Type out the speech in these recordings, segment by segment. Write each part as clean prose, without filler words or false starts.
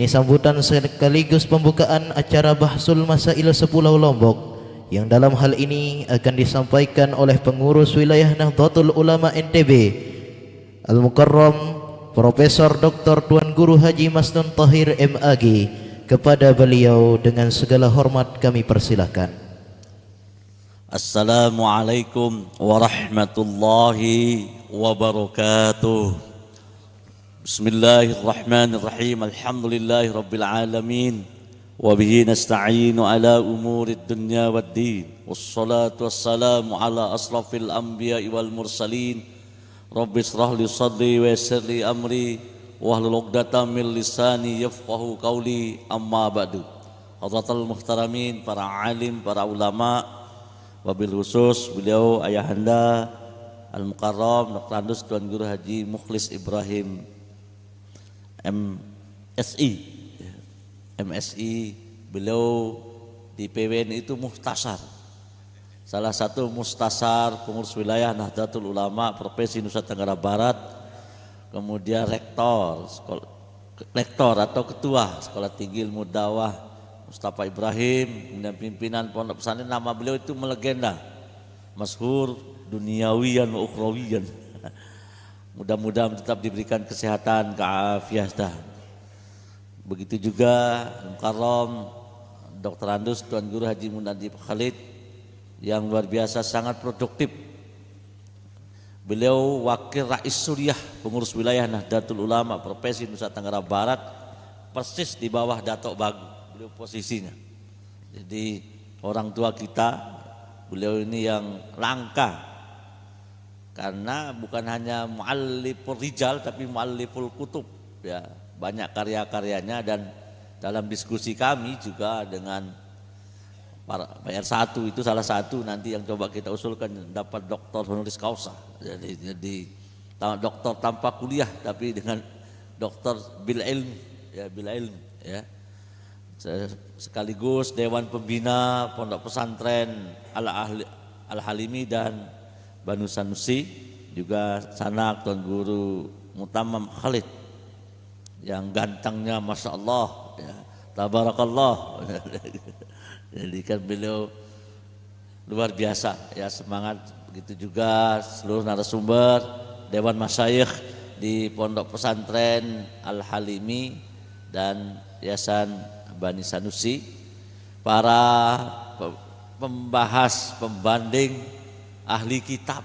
Ini sambutan sekaligus pembukaan acara Bahsul Masail Sepulau Lombok yang dalam hal ini akan disampaikan oleh pengurus wilayah Nahdlatul Ulama NTB Al-Mukarram Profesor Dr. Tuan Guru Haji Masnun Tahir MAG. Kepada beliau dengan segala hormat kami persilakan. Assalamualaikum warahmatullahi wabarakatuh. Bismillahirrahmanirrahim. Alhamdulillahi rabbil alamin. Wabihi nasta'inu ala umurid dunya waddin. Wassalatu wassalamu ala asrafil anbiya'i wal mursalin. Rabbi israh li sadri wa yassir li amri wahlul 'uqdatam min lisani yafqahu qawli. Amma ba'du. Hadratul muhtaramin, para alim, para ulama, wabil khusus beliau ayahanda Al-Mukarram Dr. Andus Tuan Guru Haji Mukhlis Ibrahim MSI. Beliau di PWN itu muhtasar, salah satu mustasar pengurus wilayah Nahdlatul Ulama Provinsi Nusa Tenggara Barat, kemudian rektor atau ketua Sekolah Tinggi Ilmu Dakwah Mustafa Ibrahim, kemudian pimpinan pondok pesantren. Nama beliau itu melegenda, masyhur duniawiyan wa ukhrawiyan. Mudah-mudahan tetap diberikan kesehatan, keafiatan. Begitu juga Mukarram Dr. Andus Tuan Guru Haji Munadib Khalid yang luar biasa sangat produktif. Beliau wakil rais suriah pengurus wilayah Nahdlatul Ulama Provinsi Nusa Tenggara Barat, persis di bawah Datuk Bagu beliau posisinya. Jadi orang tua kita, beliau ini yang langka, karena bukan hanya muallifur rijal tapi mualliful kutub ya, banyak karya-karyanya. Dan dalam diskusi kami juga dengan para PR1 itu salah satu nanti yang coba kita usulkan dapat doktor honoris causa. Jadi doktor tanpa kuliah tapi dengan doktor bil ilm ya. Sekaligus Dewan Pembina Pondok Pesantren Al-Halimi dan Banu Sanusi, juga sanak Tuan Guru Mutamam Khalid yang gantengnya Masya Allah ya, Tabarakallah. Jadi kan beliau luar biasa ya, semangat. Begitu juga seluruh narasumber Dewan Masyayikh di Pondok Pesantren Al-Halimi dan Yayasan Bani Sanusi, para pembahas, pembanding, ahli kitab,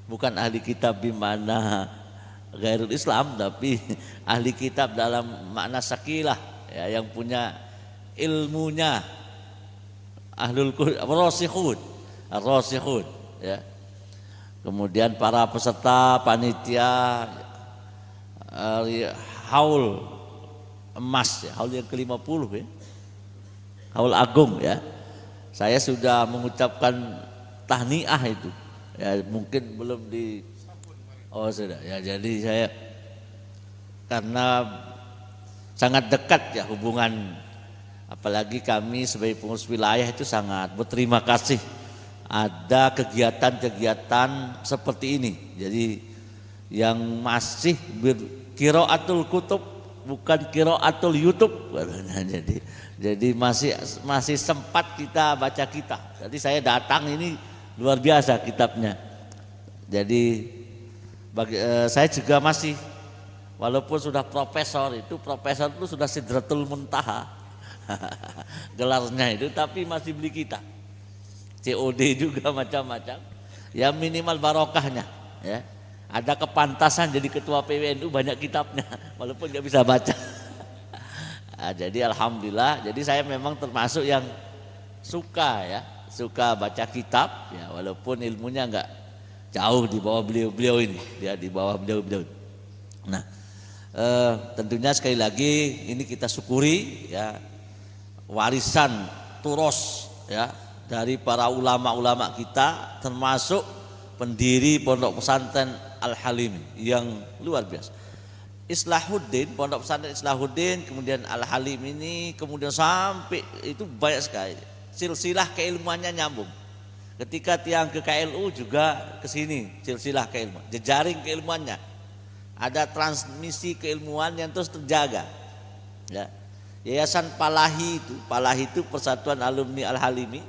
bukan ahli kitab di mana ghairul Islam, tapi ahli kitab dalam makna sakilah ya, yang punya ilmunya, ahlul rasikhun ya. Kemudian para peserta panitia haul emas ya, haul yang ke-50 ya, haul agung ya. Saya sudah mengucapkan tahniah itu ya, mungkin belum di sudah ya. Jadi saya karena sangat dekat ya hubungan, apalagi kami sebagai pengurus wilayah itu sangat berterima kasih ada kegiatan-kegiatan seperti ini. Jadi yang masih qiraatul kutub bukan qiraatul YouTube. Jadi masih sempat kita baca kitab. Jadi saya datang ini luar biasa kitabnya. Jadi saya juga masih, walaupun sudah profesor itu sudah sidratul muntaha gelarnya itu, tapi masih beli kitab. COD juga macam-macam. Ya minimal barokahnya ya. Ada kepantasan jadi ketua PWNU, banyak kitabnya walaupun nggak bisa baca. Jadi alhamdulillah, jadi saya memang termasuk yang suka baca kitab ya, walaupun ilmunya nggak jauh di bawah beliau ini, dia di bawah beliau. Nah, tentunya sekali lagi ini kita syukuri ya, warisan turos ya dari para ulama-ulama kita, termasuk pendiri Pondok Pesantren Al-Halimi yang luar biasa. Islahuddin, Pondok Pesantren Islahuddin, kemudian Al-Halim ini, kemudian sampai itu banyak sekali. Silsilah keilmuannya nyambung. Ketika tiang ke KLU juga ke sini, silsilah keilmuan, jejaring keilmuannya. Ada transmisi keilmuan yang terus terjaga. Ya. Yayasan Palahi itu Persatuan Alumni Al-Halimi,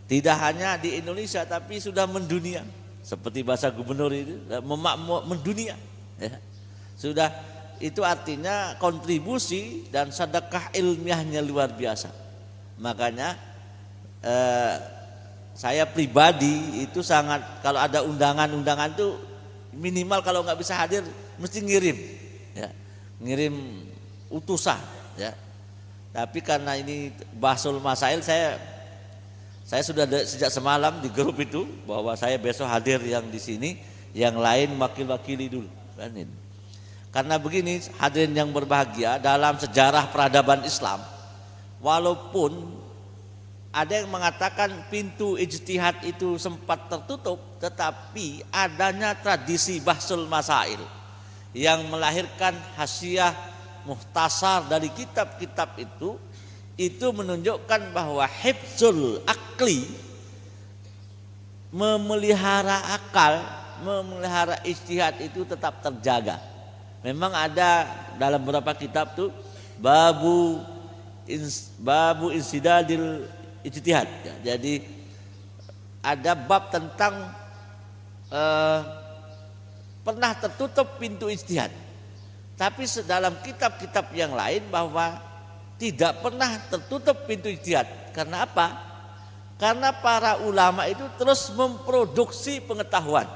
tidak hanya di Indonesia tapi sudah mendunia. Seperti bahasa gubernur itu mendunia. Ya. Sudah, itu artinya kontribusi dan sedekah ilmiahnya luar biasa. Makanya saya pribadi itu sangat, kalau ada undangan tuh minimal kalau nggak bisa hadir mesti ngirim, ya, ngirim utusan, ya. Tapi karena ini Bahsul Masail, saya sudah sejak semalam di grup itu bahwa saya besok hadir yang di sini, yang lain wakili dulu, kan ini. Karena begini, hadirin yang berbahagia, dalam sejarah peradaban Islam, walaupun ada yang mengatakan pintu ijtihad itu sempat tertutup, tetapi adanya tradisi Bahsul Masail yang melahirkan hasyiah muhtasar dari kitab-kitab itu menunjukkan bahwa hifzul akli, memelihara akal, memelihara ijtihad itu tetap terjaga. Memang ada dalam beberapa kitab tuh babu insidadil ijtihad, ya. Jadi ada bab tentang pernah tertutup pintu ijtihad. Tapi dalam kitab-kitab yang lain bahwa tidak pernah tertutup pintu ijtihad. Karena apa? Karena para ulama itu terus memproduksi pengetahuan.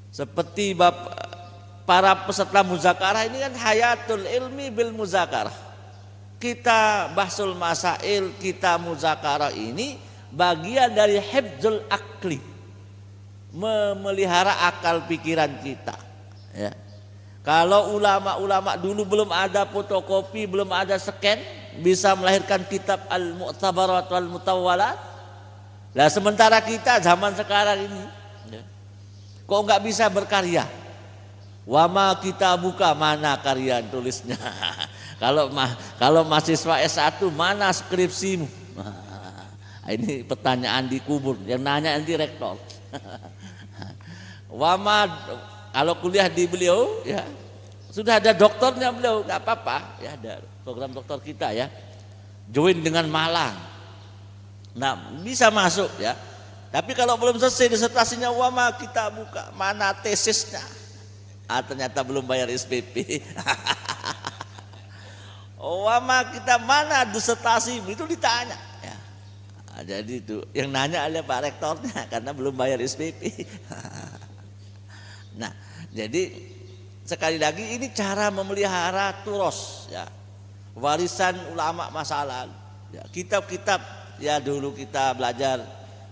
Seperti para peserta muzakarah ini kan hayatul ilmi bil muzakarah. Kita Bahsul Masail, kita muzakarah ini bagian dari hifzul akli, memelihara akal pikiran kita, ya. Kalau ulama-ulama dulu belum ada fotokopi, belum ada scan, bisa melahirkan kitab Al-Mu'tabarat wal Mutawwalat. Lah sementara kita zaman sekarang ini, ya, kok nggak bisa berkarya? Wama kita buka, mana karya tulisnya? Kalau mahasiswa S1, mana skripsimu? Nah, ini pertanyaan di kubur, yang nanya nanti rektor. Wama, kalau kuliah di beliau, ya sudah ada doktornya beliau, nggak apa-apa, ya ada program doktor kita, ya, join dengan Malang, nah bisa masuk, ya. Tapi kalau belum selesai disertasinya, wama kita buka, mana tesisnya? Ternyata belum bayar SPP. Wama kita, mana disertasi? Itu ditanya, ya. Jadi itu yang nanya adalah Pak Rektornya karena belum bayar SPP. Nah, jadi sekali lagi ini cara memelihara turos, ya, warisan ulama masa lalu, ya. Kitab-kitab, ya, dulu kita belajar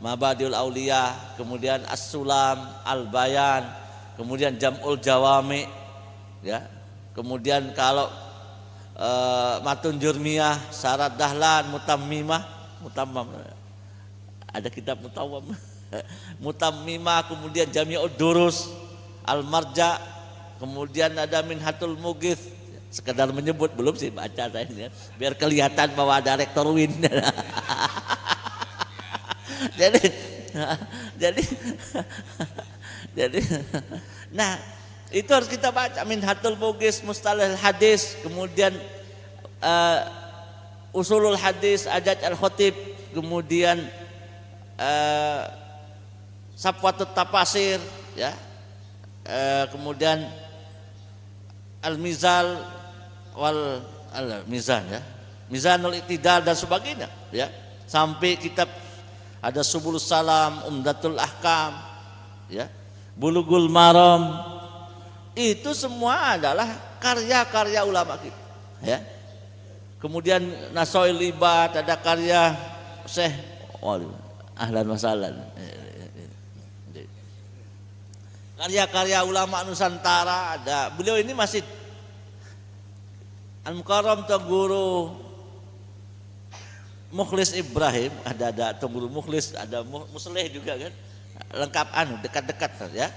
Mabadiul Aulia, kemudian As-Sulam, Al-Bayan, kemudian Jam'ul Jawami, ya. Kemudian kalau Matun Jurmiyah, Syarat Dahlan, Mutammimah, ada kitab Mutammimah, kemudian Jami'ud Durus, Al-Marja, kemudian ada Minhatul Mughith. Sekedar menyebut, belum sih baca saya ini, biar kelihatan bahwa ada rektor Win. jadi nah itu harus kita baca, Minhatul Mughith, Mustalahul Hadis, kemudian Usulul Hadis, Ajaj Al-Khatib, kemudian Safwatut Tafasir, ya. Kemudian Al-Mizal wal Al-Mizan, ya, Mizanul Iktidal dan sebagainya, ya, sampai kitab ada Subulus Salam, Umdatul Ahkam, ya, Bulughul Maram. Itu semua adalah karya-karya ulama kita, ya. Kemudian Nasoil Ibad, ada karya Syekh Ahlan Masalan. Karya-karya ulama Nusantara ada. Beliau ini masih Al-Mukarram Tuan Guru Mukhlis Ibrahim, ada Tuan Guru Mukhlis, ada Musleh juga kan. Lengkap dekat-dekat, ya.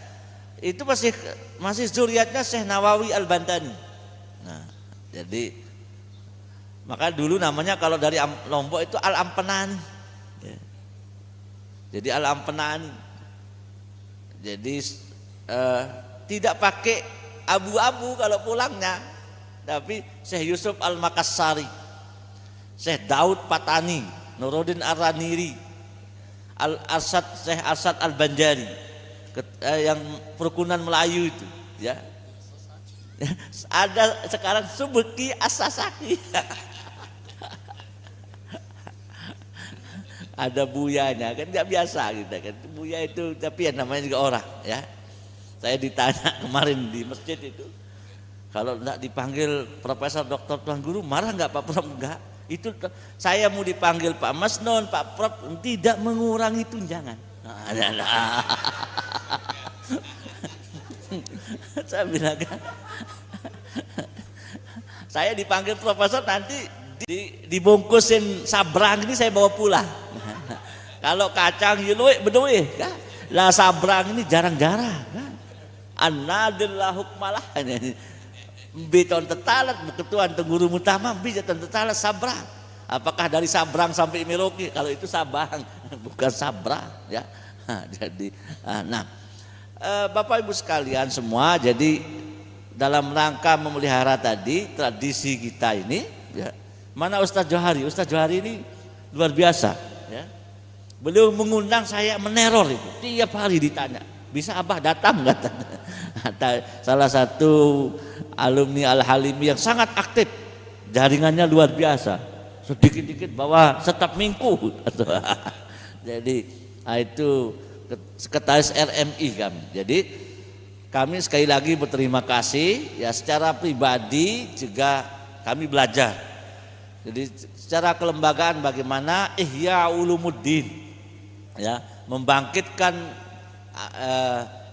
Itu masih zuriatnya Syekh Nawawi Al-Bantani. Nah, jadi maka dulu namanya kalau dari Lombok itu Al-Ampenani. Ya. Jadi Al-Ampenani. Jadi tidak pakai abu-abu kalau pulangnya, Tapi Syekh Yusuf Al-Makassari, Syekh Daud Patani, Nuruddin Ar-Raniri, Syekh Arsad Al-Banjari, yang perukunan Melayu itu, ya. Ada sekarang Subeki As-Sasaki. Ada buyanya, kan nggak biasa gitu kan. Buya itu tapi ya namanya juga orang, ya. Saya ditanya kemarin di masjid itu, kalau enggak dipanggil Profesor Doktor Tuan Guru, marah nggak Pak Prof? Enggak. Itu saya mau dipanggil Pak Masnon, Pak Prof, tidak mengurangi tunjangan. Nah. Saya bilang kan, saya dipanggil profesor nanti dibungkusin sabrang ini saya bawa pulang. Kalau kacang yului bedui, kan? Lah sabrang ini jarang-jarang. Kan? Anadillah hukmalah. Biton tetalat ketuan tengguru mutama biton tetalat sabrang. Apakah dari Sabrang sampai Merauke? Kalau itu Sabang, bukan Sabrang, ya. Jadi, Bapak Ibu sekalian semua, jadi dalam rangka memelihara tadi tradisi kita ini, ya. Mana Ustadz Johari? Ustadz Johari ini luar biasa, ya. Beliau mengundang saya meneror itu, tiap hari ditanya, bisa Abah datang nggak? Salah satu alumni Al-Halimi yang sangat aktif, jaringannya luar biasa, sedikit-dikit bawa setiap minggu. Jadi itu sekretaris RMI kami. Jadi kami sekali lagi berterima kasih, ya, secara pribadi juga kami belajar. Jadi secara kelembagaan bagaimana Ihya Ulumuddin, ya, membangkitkan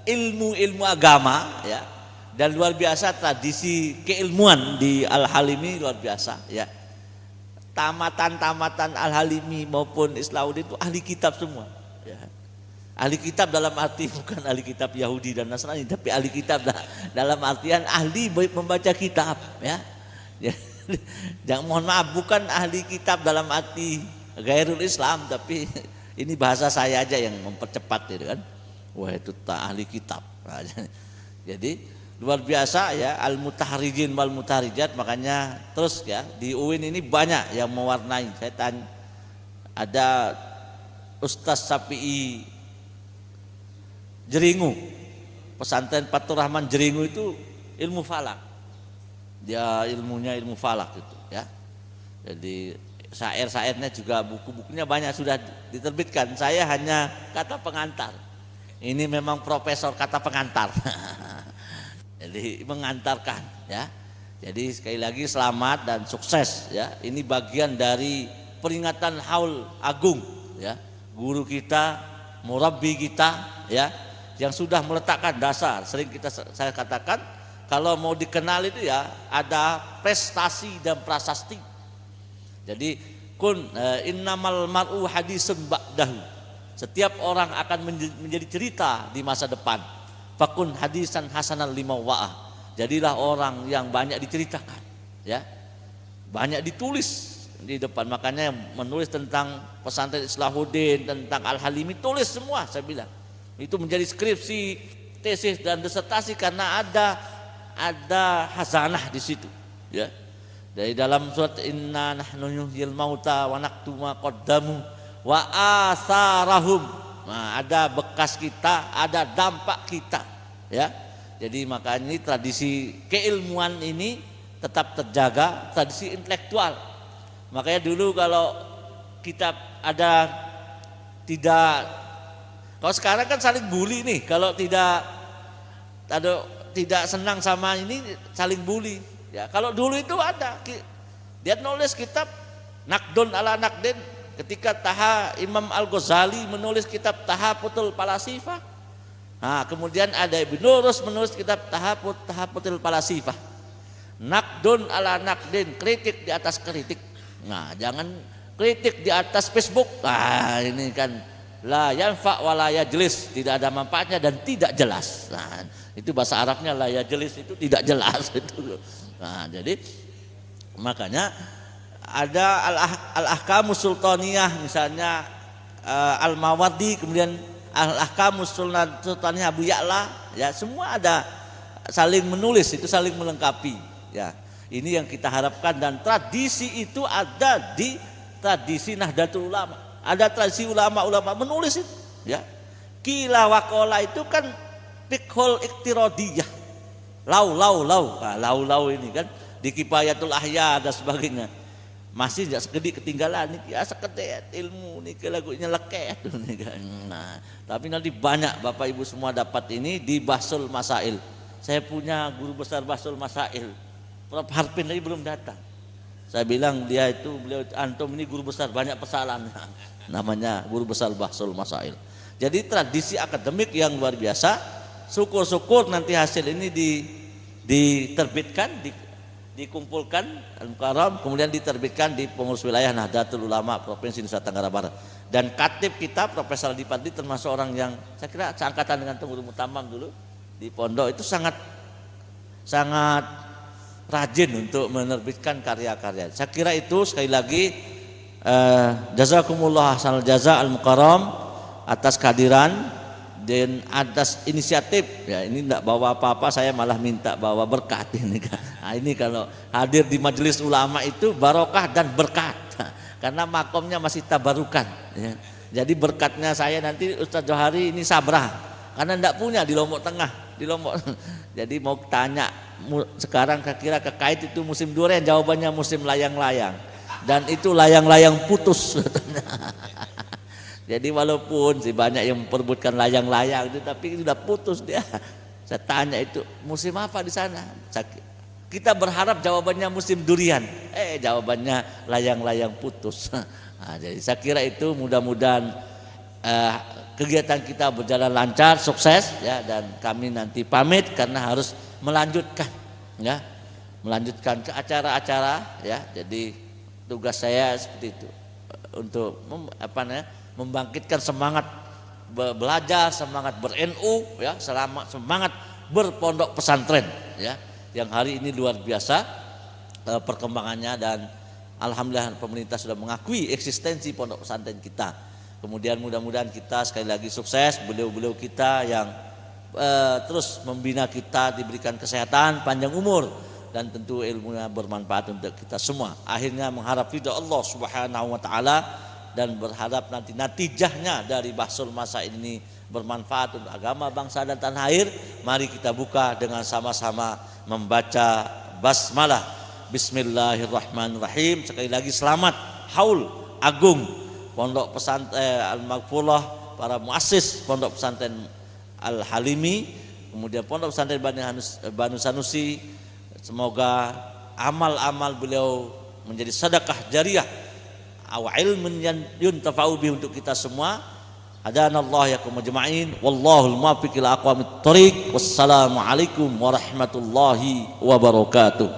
ilmu-ilmu agama, ya, dan luar biasa tradisi keilmuan di Al-Halimi luar biasa, ya. Tamatan Al-Halimi maupun Islahuddin itu ahli kitab semua, ya. Ahli kitab dalam arti bukan ahli kitab Yahudi dan Nasrani, tapi ahli kitab dalam artian ahli membaca kitab, ya. Jangan, mohon maaf, bukan ahli kitab dalam arti gairul Islam, tapi ini bahasa saya aja yang mempercepat gitu kan. Wah, itu tak ahli kitab. Jadi luar biasa, ya, al-mutahrijin wal mutaharijat. Makanya terus, ya, di UIN ini banyak yang mewarnai. Saya tanya, ada Ustaz Sapi'i Jeringu, pesantren Fatur Rahman Jeringu itu ilmu falak. Dia ilmunya ilmu falak itu, ya. Jadi syair-syairnya juga, buku-bukunya banyak sudah diterbitkan. Saya hanya kata pengantar. Ini memang profesor kata pengantar. Jadi mengantarkan, ya. Jadi sekali lagi selamat dan sukses, ya. Ini bagian dari peringatan Haul Agung, ya. Guru kita, murabbi kita, ya, yang sudah meletakkan dasar. Sering saya katakan, kalau mau dikenal itu, ya, ada prestasi dan prasasti. Jadi innamal mar'u hadisun ba'dahu. Setiap orang akan menjadi cerita di masa depan. Fakun hadisan hasanan lima wa'ah. Jadilah orang yang banyak diceritakan, ya. Banyak ditulis di depan. Makanya menulis tentang pesantren Islahuddin, tentang Al-Halimi, tulis semua, saya bilang. Itu menjadi skripsi, tesis dan disertasi karena ada hazanah di situ, ya. Dari dalam surat inna nahnu nuhyil mauta wa naktubu ma qaddamu wa atharahum. Nah, ada bekas kita, ada dampak kita, ya. Jadi makanya ini tradisi keilmuan ini tetap terjaga, tradisi intelektual. Makanya dulu kalau kita kalau sekarang kan saling bully nih, kalau tidak senang sama ini saling bully. Ya, kalau dulu itu ada, dia nulis kitab Naqdun ala Naqdin, ketika Imam Al-Ghazali menulis kitab Tahafutul Falasifah. Nah, kemudian ada Ibnu Rus menulis kitab Tahafutul Falasifah. Naqdun ala Naqdin, kritik di atas kritik. Nah, jangan kritik di atas Facebook. Nah, ini kan la yanfa wa la yajlis, tidak ada manfaatnya dan tidak jelas. Nah, itu bahasa Arabnya la yajlis, itu tidak jelas itu. Nah, jadi makanya ada al-ahkamus sultaniyah, misalnya Al-Mawardi, kemudian al-ahkamus sultaniyah Abu Ya'la, ya, semua ada saling menulis, itu saling melengkapi, ya. Ini yang kita harapkan, dan tradisi itu ada di tradisi Nahdlatul Ulama. Ada tradisi ulama-ulama menulis itu, ya. Qila wa qala itu kan fiqhul iktiradiyah. Lau. Nah, lau ini kan di Kifayatul Ahya dan sebagainya. Masih tidak sekedik ketinggalan nih, ya sekedek ilmu nih lagunya leket nih kan. Nah, tapi nanti banyak Bapak Ibu semua dapat ini di Bahsul Masail. Saya punya guru besar Bahsul Masail, Prof. Harpin lagi belum datang. Saya bilang beliau antum ini guru besar banyak persalahan. Namanya guru besar Bahsul Masail. Jadi tradisi akademik yang luar biasa. Syukur-syukur nanti hasil ini diterbitkan, dikumpulkan Al-Mukarram, kemudian diterbitkan di pengurus wilayah Nahdlatul Ulama Provinsi Nusa Tenggara Barat. Dan katib kita Profesor Adi Padli termasuk orang yang saya kira seangkatan dengan Tengku Mutamam dulu di pondok, itu sangat rajin untuk menerbitkan karya-karya. Saya kira itu sekali lagi jazakumullah hasanal jaza Al-Mukarram atas kehadiran dan atas inisiatif, ya ini tidak bawa apa-apa, saya malah minta bawa berkat ini kan. Nah, ini kalau hadir di majelis ulama itu barokah dan berkat, karena makomnya masih tabarukan, ya. Jadi berkatnya saya nanti Ustadz Johari ini sabrah, karena tidak punya di Lombok Tengah, di Lombok. Jadi mau tanya sekarang kira kekait itu musim durian, jawabannya musim layang-layang, dan itu layang-layang putus. Jadi walaupun sih banyak yang memperebutkan layang-layang itu, tapi sudah putus dia. Saya tanya itu musim apa di sana? Kita berharap jawabannya musim durian. Jawabannya layang-layang putus. Nah, jadi saya kira itu mudah-mudahan kegiatan kita berjalan lancar, sukses ya, dan kami nanti pamit karena harus melanjutkan ya. Melanjutkan ke acara-acara ya. Jadi tugas saya seperti itu untuk membangkitkan semangat belajar, semangat ber-NU ya, semangat berpondok pesantren ya, yang hari ini luar biasa perkembangannya, dan alhamdulillah pemerintah sudah mengakui eksistensi pondok pesantren kita. Kemudian mudah-mudahan kita sekali lagi sukses, beliau-beliau kita yang terus membina kita diberikan kesehatan, panjang umur, dan tentu ilmunya bermanfaat untuk kita semua. Akhirnya mengharap ridha Allah Subhanahu wa taala, dan berharap nanti natijahnya dari Bahsul Masail ini bermanfaat untuk agama, bangsa, dan tanah air. Mari kita buka dengan sama-sama membaca basmalah. Bismillahirrahmanirrahim. Sekali lagi selamat haul agung Pondok Pesantren Al-Maghfurah, para muassis Pondok Pesantren Al-Halimi, kemudian Pondok Pesantren Banu Sanusi. Semoga amal-amal beliau menjadi sedekah jariah, aw ilmun yuntafa'u bihi untuk kita semua. Hadanallahu yakum ajma'in, wallahul muwaffiq ila aqwamit thoriq. Wassalamu alaikum warahmatullahi wabarakatuh.